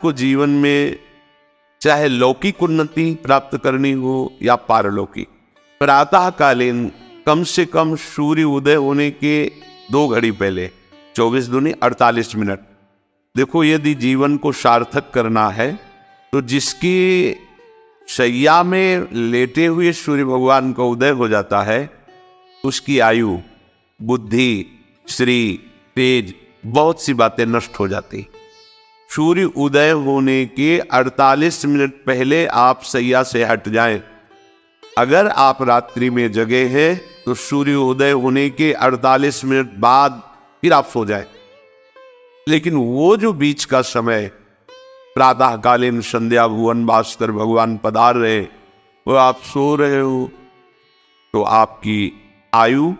को जीवन में चाहे लौकिक उन्नति प्राप्त करनी हो या पारलौकिक, प्रातःकालीन कम से कम सूर्य उदय होने के 2 घड़ी पहले 24 दूनी 48 मिनट। देखो, यदि जीवन को सार्थक करना है तो जिसकी शैया में लेटे हुए सूर्य भगवान का उदय हो जाता है, उसकी आयु, बुद्धि, श्री, तेज, बहुत सी बातें नष्ट हो जाती। सूर्य उदय होने के 48 मिनट पहले आप शैया से हट जाएं। अगर आप रात्रि में जगे हैं तो सूर्य उदय होने के 48 मिनट बाद फिर आप सो जाएं। लेकिन वो जो बीच का समय प्रातःकालीन संध्या भुवन भास्कर भगवान पधार रहे, वो आप सो रहे हो, तो आपकी आयु,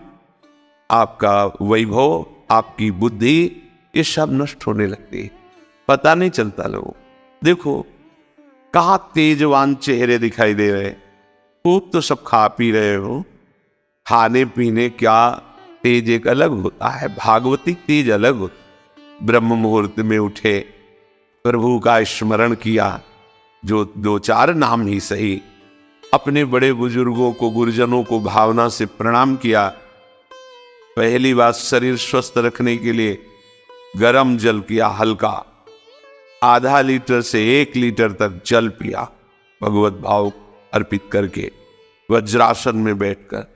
आपका वैभव, आपकी बुद्धि, ये सब नष्ट होने लगती है, पता नहीं चलता। लोगों देखो कहाँ तेजवान चेहरे दिखाई दे रहे, खूब तो सब खा पी रहे हो, खाने पीने क्या तेज एक अलग होता है, भागवती तेज अलग होता। ब्रह्म मुहूर्त में उठे, प्रभु का स्मरण किया, जो 2-4 नाम ही सही, अपने बड़े बुजुर्गों को, गुरुजनों को भावना से प्रणाम किया। पहली बात, शरीर स्वस्थ रखने के लिए गर्म जल किया, हल्का, आधा लीटर से 1 लीटर तक जल पिया, भगवत भाव अर्पित करके वज्रासन में बैठकर।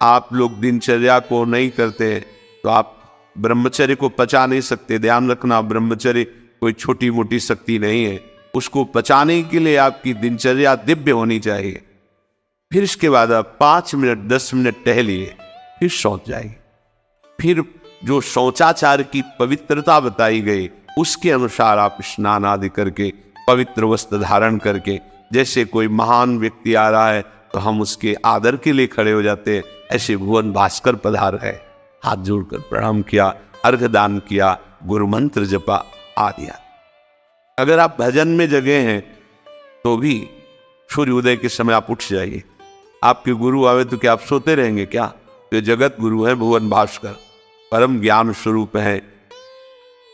आप लोग दिनचर्या को नहीं करते तो आप ब्रह्मचर्य को पचा नहीं सकते। ध्यान रखना, ब्रह्मचर्य कोई छोटी मोटी शक्ति नहीं है, उसको पचाने के लिए आपकी दिनचर्या दिव्य होनी चाहिए। फिर इसके बाद आप 5 मिनट 10 मिनट टहलिए, फिर शौच जाइए। फिर जो शौचाचार की पवित्रता बताई गई उसके अनुसार आप स्नान आदि करके, पवित्र वस्त्र धारण करके, जैसे कोई महान व्यक्ति आ रहा है तो हम उसके आदर के लिए खड़े हो जाते हैं, ऐसे भुवन भास्कर पधार है, हाथ जोड़कर प्रणाम किया, अर्घ दान किया, गुरु मंत्र जपा आदि। अगर आप भजन में जगे हैं तो भी सूर्य उदय के समय आप उठ जाइए। आपके गुरु आवे तो क्या आप सोते रहेंगे क्या? तो जगत गुरु है भुवन भास्कर, परम ज्ञान स्वरूप है,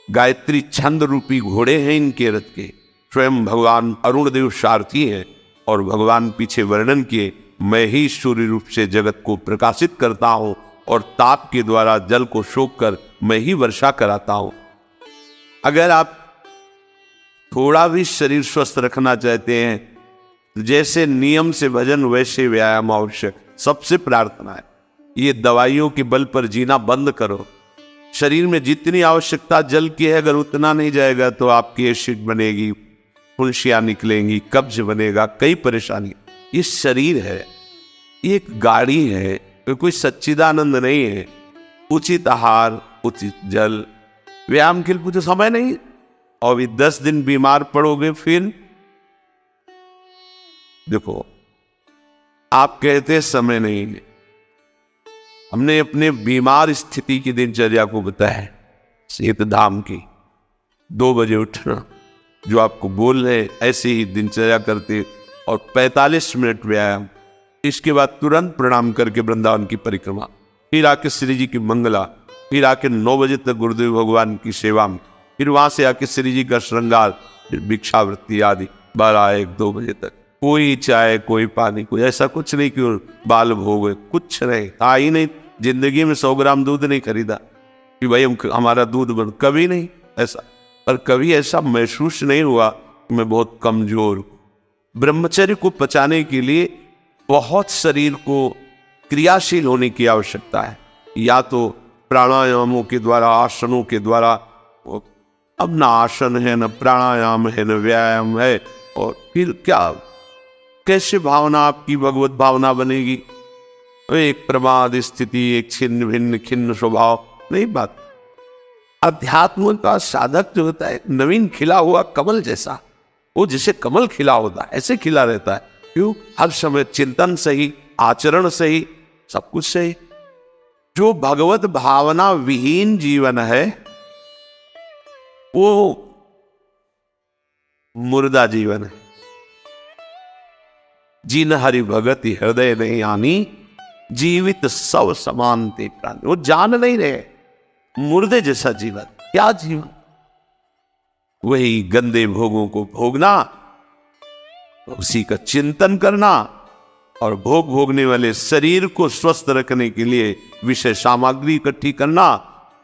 गायत्री छंद रूपी घोड़े हैं इनके रथ के, स्वयं भगवान अरुण देव सारथी हैं। और भगवान पीछे वर्णन किए, मैं ही सूर्य रूप से जगत को प्रकाशित करता हूं और ताप के द्वारा जल को सोख कर मैं ही वर्षा कराता हूं। अगर आप थोड़ा भी शरीर स्वस्थ रखना चाहते हैं तो जैसे नियम से भजन वैसे व्यायाम आवश्यक। सबसे प्रार्थना है, ये दवाइयों के बल पर जीना बंद करो। शरीर में जितनी आवश्यकता जल की है, अगर उतना नहीं जाएगा तो आपकी एसिड बनेगी, फुंसियां निकलेंगी, कब्ज बनेगा, कई परेशानी। ये शरीर है, ये एक गाड़ी है, कोई सच्चिदानंद नहीं है। उचित आहार, उचित जल, व्यायाम के लिए कुछ समय नहीं। और भी 10 दिन बीमार पड़ोगे फिर देखो, आप कहते समय नहीं। हमने अपने बीमार स्थिति की दिनचर्या को बताया, सेत धाम की 2 बजे उठना, जो आपको बोल रहे ऐसे ही दिनचर्या करते, और 45 मिनट व्यायाम। इसके बाद तुरंत प्रणाम करके वृंदावन की परिक्रमा, फिर आके श्री जी की मंगला, फिर आके 9 बजे तक गुरुदेव भगवान की सेवा में, फिर वहां से आके श्री जी का श्रृंगार, फिर भिक्षावृत्ति आदि 12-1-2 बजे तक। कोई चाय, कोई पानी, कोई ऐसा कुछ नहीं कि बाल भोग, कुछ नहीं था ही नहीं। जिंदगी में 100 ग्राम दूध नहीं खरीदा कि भाई हमारा दूध बन, कभी नहीं ऐसा। पर कभी ऐसा महसूस नहीं हुआ कि मैं बहुत कमजोर हूं। ब्रह्मचर्य को पचाने के लिए बहुत शरीर को क्रियाशील होने की आवश्यकता है, या तो प्राणायामों के द्वारा, आसनों के द्वारा। अब ना आसन है, न प्राणायाम है, न व्यायाम है, और फिर क्या, कैसे भावना आपकी भगवत भावना बनेगी? एक प्रमाद स्थिति, एक छिन्न भिन्न खिन्न स्वभाव नहीं बात। अध्यात्म का साधक जो होता है, नवीन खिला हुआ कमल जैसा, वो जैसे कमल खिला होता है ऐसे खिला रहता है। क्यों? हर समय चिंतन सही, आचरण सही, सब कुछ सही। जो भगवत भावना विहीन जीवन है वो मुर्दा जीवन है। जिन हरि भगति हृदय नहीं आनी, जीवित सब समान ते प्राण। वो जान नहीं रहे, मुर्दे जैसा जीवन। क्या जीवन? वही गंदे भोगों को भोगना, उसी का चिंतन करना और भोग भोगने वाले शरीर को स्वस्थ रखने के लिए विषय सामग्री इकट्ठी करना,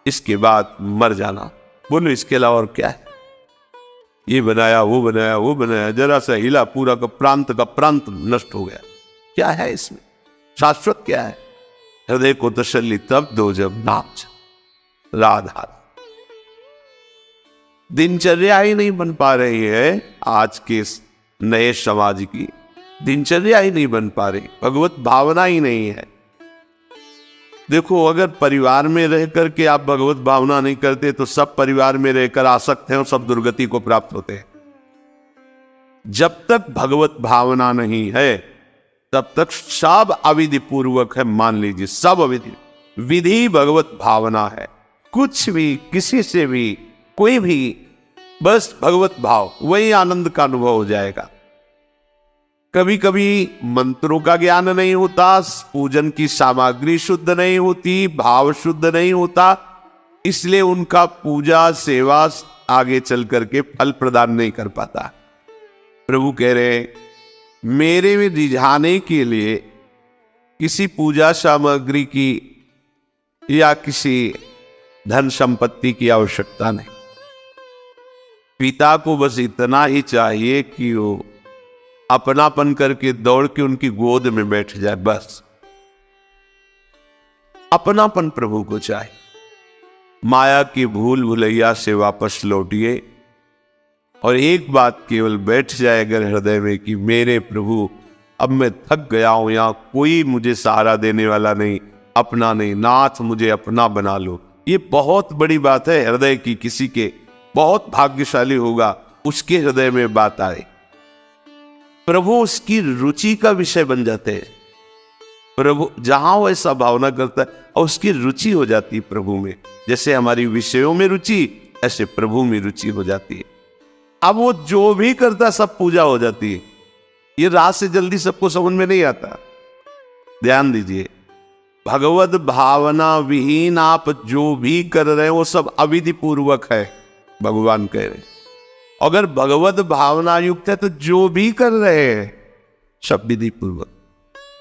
इसके बाद मर जाना। बोलो इसके अलावा और क्या है? ये बनाया वो बनाया वो बनाया, जरा सा हिला पूरा का प्रांत नष्ट हो गया। क्या है इसमें? शाश्वत क्या है? हृदय को तसल्ली तब दो जब नाम चले राधा। दिनचर्या ही नहीं बन पा रही है आज के नए समाज की, दिनचर्या ही नहीं बन पा रही, भगवत भावना ही नहीं है। देखो, अगर परिवार में रह करके आप भगवत भावना नहीं करते तो सब परिवार में रहकर आसक्त हैं और सब दुर्गति को प्राप्त होते हैं। जब तक भगवत भावना नहीं है तब तक सब अविधि पूर्वक है। मान लीजिए सब अविधि, विधि भगवत भावना है। कुछ भी, किसी से भी, कोई भी, बस भगवत भाव, वही आनंद का अनुभव हो जाएगा। कभी कभी मंत्रों का ज्ञान नहीं होता, पूजन की सामग्री शुद्ध नहीं होती, भाव शुद्ध नहीं होता, इसलिए उनका पूजा सेवा आगे चल करके फल प्रदान नहीं कर पाता। प्रभु कह रहे हैं, मेरे में रिझाने के लिए किसी पूजा सामग्री की या किसी धन संपत्ति की आवश्यकता नहीं। पिता को बस इतना ही चाहिए कि वो अपनापन करके दौड़ के उनकी गोद में बैठ जाए, बस अपनापन प्रभु को चाहिए। माया की भूल भुलैया से वापस लौटिए और एक बात केवल बैठ जाए अगर हृदय में कि मेरे प्रभु, अब मैं थक गया हूं, यहां कोई मुझे सहारा देने वाला नहीं, अपना नहीं, नाथ मुझे अपना बना लो। ये बहुत बड़ी बात है हृदय की। किसी के बहुत भाग्यशाली होगा उसके हृदय में बात आए, प्रभु उसकी रुचि का विषय बन जाते हैं। प्रभु जहां वो ऐसा भावना करता है और उसकी रुचि हो जाती है प्रभु में। जैसे हमारी विषयों में रुचि, ऐसे प्रभु में रुचि हो जाती है। अब वो जो भी करता सब पूजा हो जाती है। ये रात से जल्दी सबको समझ में नहीं आता। ध्यान दीजिए, भगवत भावना विहीन आप जो भी कर रहे हैं वो सब अविधि पूर्वक है, भगवान कह रहे हैं। अगर भगवत भावना युक्त है तो जो भी कर रहे हैं सब विधि पूर्वक,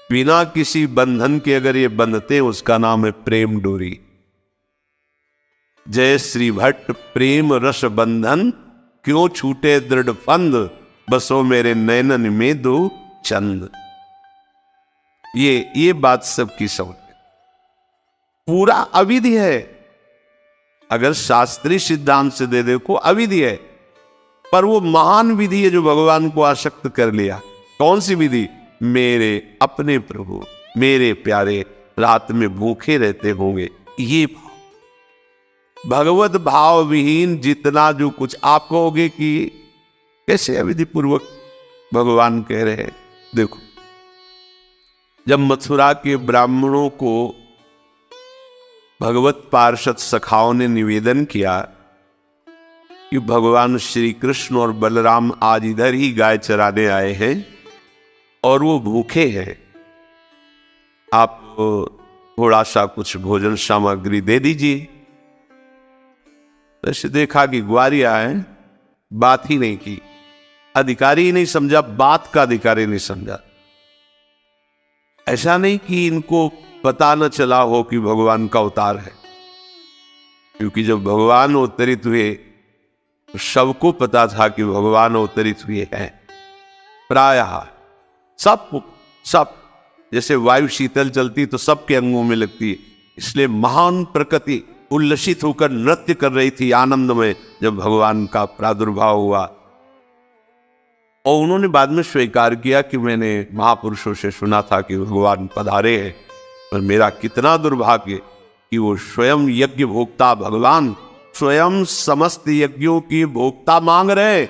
बिना किसी बंधन के अगर ये बंधते, उसका नाम है प्रेम डोरी। जय श्री भट्ट प्रेम रस बंधन, क्यों छूटे दृढ़ फंद, बसो मेरे नैनन में दो चंद। ये बात सबकी समझ में, पूरा अविधि है। अगर शास्त्रीय सिद्धांत से दे देखो अविधि है, पर वो महान विधि है जो भगवान को आसक्त कर लिया। कौन सी विधि? मेरे अपने प्रभु, मेरे प्यारे रात में भूखे रहते होंगे, ये भाव। भगवत भाव विहीन जितना जो कुछ आप कहोगे कि कैसे अविधि पूर्वक भगवान कह रहे हैं। देखो, जब मथुरा के ब्राह्मणों को भगवत पार्षद सखाओं ने निवेदन किया कि भगवान श्री कृष्ण और बलराम आज इधर ही गाय चराने आए हैं और वो भूखे हैं, आप थोड़ा सा कुछ भोजन सामग्री दे दीजिए। वैसे देखा कि ग्वारिया है, बात ही नहीं की, अधिकारी ही नहीं समझा, बात का अधिकारी नहीं समझा। ऐसा नहीं कि इनको पता न चला हो कि भगवान का अवतार है, क्योंकि जब भगवान अवतरित हुए तो सबको पता था कि भगवान अवतरित हुए हैं। प्रायः सब जैसे वायु शीतल चलती तो सबके अंगों में लगती है, इसलिए महान प्रकृति उल्लसित होकर नृत्य कर रही थी आनंद में जब भगवान का प्रादुर्भाव हुआ। और उन्होंने बाद में स्वीकार किया कि मैंने महापुरुषों से सुना था कि भगवान पधारे हैं, पर मेरा कितना दुर्भाग्य कि वो स्वयं यज्ञ भोक्ता भगवान स्वयं समस्त यज्ञों की भोक्ता मांग रहे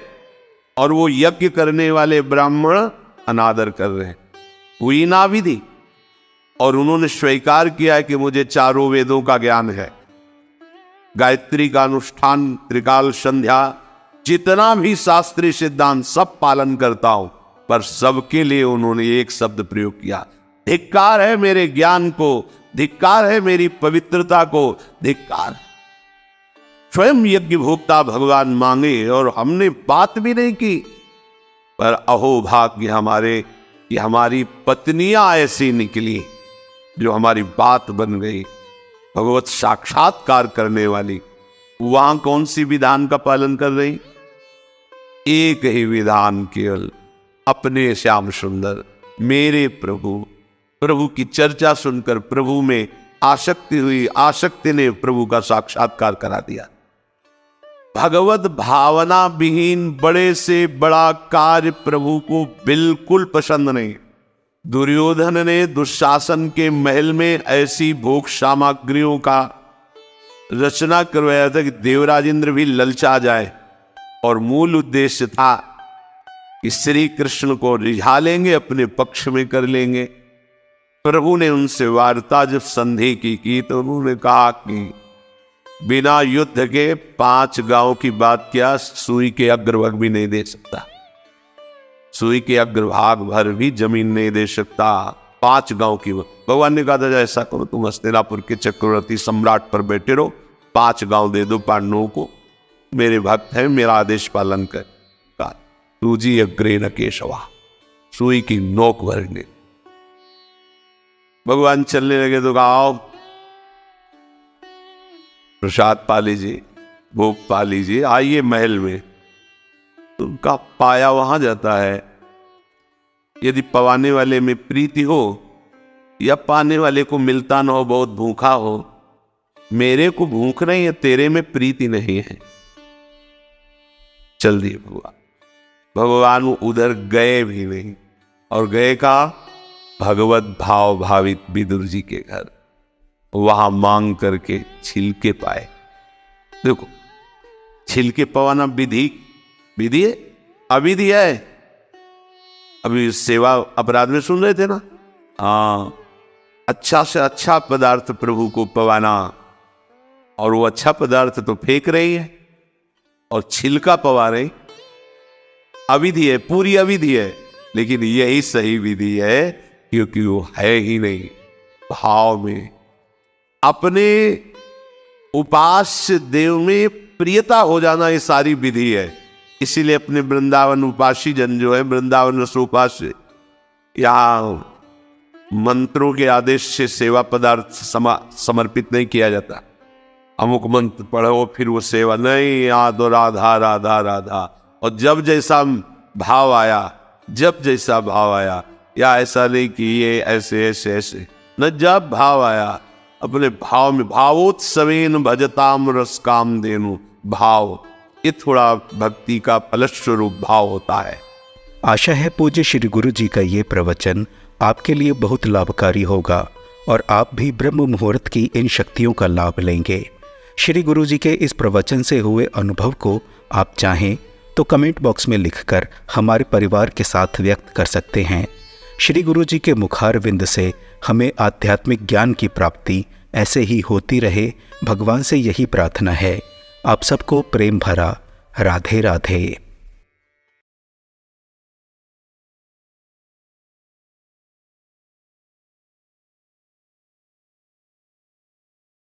और वो यज्ञ करने वाले ब्राह्मण अनादर कर रहे हैं। हुई ना विधि। और उन्होंने स्वीकार किया है कि मुझे चारों वेदों का ज्ञान है, गायत्री का अनुष्ठान, त्रिकाल संध्या, जितना भी शास्त्रीय सिद्धांत सब पालन करता हूं, पर सबके लिए उन्होंने एक शब्द प्रयोग किया, धिक्कार है मेरे ज्ञान को, धिक्कार है मेरी पवित्रता को, धिक्कार। स्वयं यज्ञ भोक्ता भगवान मांगे और हमने बात भी नहीं की। पर अहो भाग्य हमारे कि हमारी पत्नियां ऐसी निकली जो हमारी बात बन गई, भगवत साक्षात्कार करने वाली। वहां कौन सी विधान का पालन कर रही? एक ही विधान केवल, अपने श्याम सुंदर मेरे प्रभु। प्रभु की चर्चा सुनकर प्रभु में आसक्ति हुई, आसक्ति ने प्रभु का साक्षात्कार करा दिया। भगवत भावना विहीन बड़े से बड़ा कार्य प्रभु को बिल्कुल पसंद नहीं। दुर्योधन ने दुशासन के महल में ऐसी भोग सामग्रियों का रचना करवाया था कि देवराज इंद्र भी ललचा जाए, और मूल उद्देश्य था कि श्री कृष्ण को रिझा लेंगे, अपने पक्ष में कर लेंगे। प्रभु ने उनसे वार्ता जब संधि की तो उन्होंने कहा कि बिना युद्ध के 5 गांव की बात क्या, सुई के अग्रभाग भी नहीं दे सकता, सुई के अग्रभाग भर भी जमीन नहीं दे सकता। 5 गांव की भगवान ने कहा था ऐसा करो, तुम हस्तिनापुर के चक्रवर्ती सम्राट पर बैठे रहो, 5 गांव दे दो पांडवों को, मेरे भक्त है, मेरा आदेश पालन कर। तू जी अग्रे न केशवा, सुई की नोक भरने। भगवान चलने लगे तो कहा आओ प्रसाद पा लीजिए, भोग पा लीजिए, आइए महल में। तो उनका पाया वहां जाता है। यदि पवाने वाले में प्रीति हो या पाने वाले को मिलता न हो, बहुत भूखा हो, मेरे को भूख नहीं है, तेरे में प्रीति नहीं है, चल दिए भगवान। भगवान उधर गए भी नहीं, और गए का भगवत भाव भावित विदुर जी के घर, वहां मांग करके छिलके पाए। देखो छिलके पवाना विधि है, अविधि है। अभी सेवा अपराध में सुन रहे थे ना, हाँ, अच्छा से अच्छा पदार्थ प्रभु को पवाना, और वो अच्छा पदार्थ तो फेंक रही है और छिलका पवा रही, अविधि है, पूरी अविधि है। लेकिन यही सही विधि है, क्योंकि वो है ही नहीं भाव में। अपने उपास्य देव में प्रियता हो जाना, ये सारी विधि है। इसीलिए अपने वृंदावन उपासी जन जो है, वृंदावन रसोपास्य, यहाँ मंत्रों के आदेश से सेवा पदार्थ समर्पित नहीं किया जाता। अमुक मंत्र पढ़ो फिर वो सेवा नहीं, यहाँ तो राधा राधा राधा। और जब जैसा भाव आया, जब जैसा भाव आया, या ऐसा नहीं कि ये ऐसे ऐसे ऐसे न, जब भाव आया अपने भाव में, भावोत्सवेन भजताम रस काम देनु भाव, ये थोड़ा भक्ति का फलस्वरूप भाव होता है। आशा है पूज्य श्री गुरु जी का ये प्रवचन आपके लिए बहुत लाभकारी होगा और आप भी ब्रह्म मुहूर्त की इन शक्तियों का लाभ लेंगे। श्री गुरु जी के इस प्रवचन से हुए अनुभव को आप चाहें तो कमेंट बॉक्स में लिखकर हमारे परिवार के साथ व्यक्त कर सकते हैं। श्री गुरु जी के मुखारविंद से हमें आध्यात्मिक ज्ञान की प्राप्ति ऐसे ही होती रहे, भगवान से यही प्रार्थना है। आप सबको प्रेम भरा राधे राधे।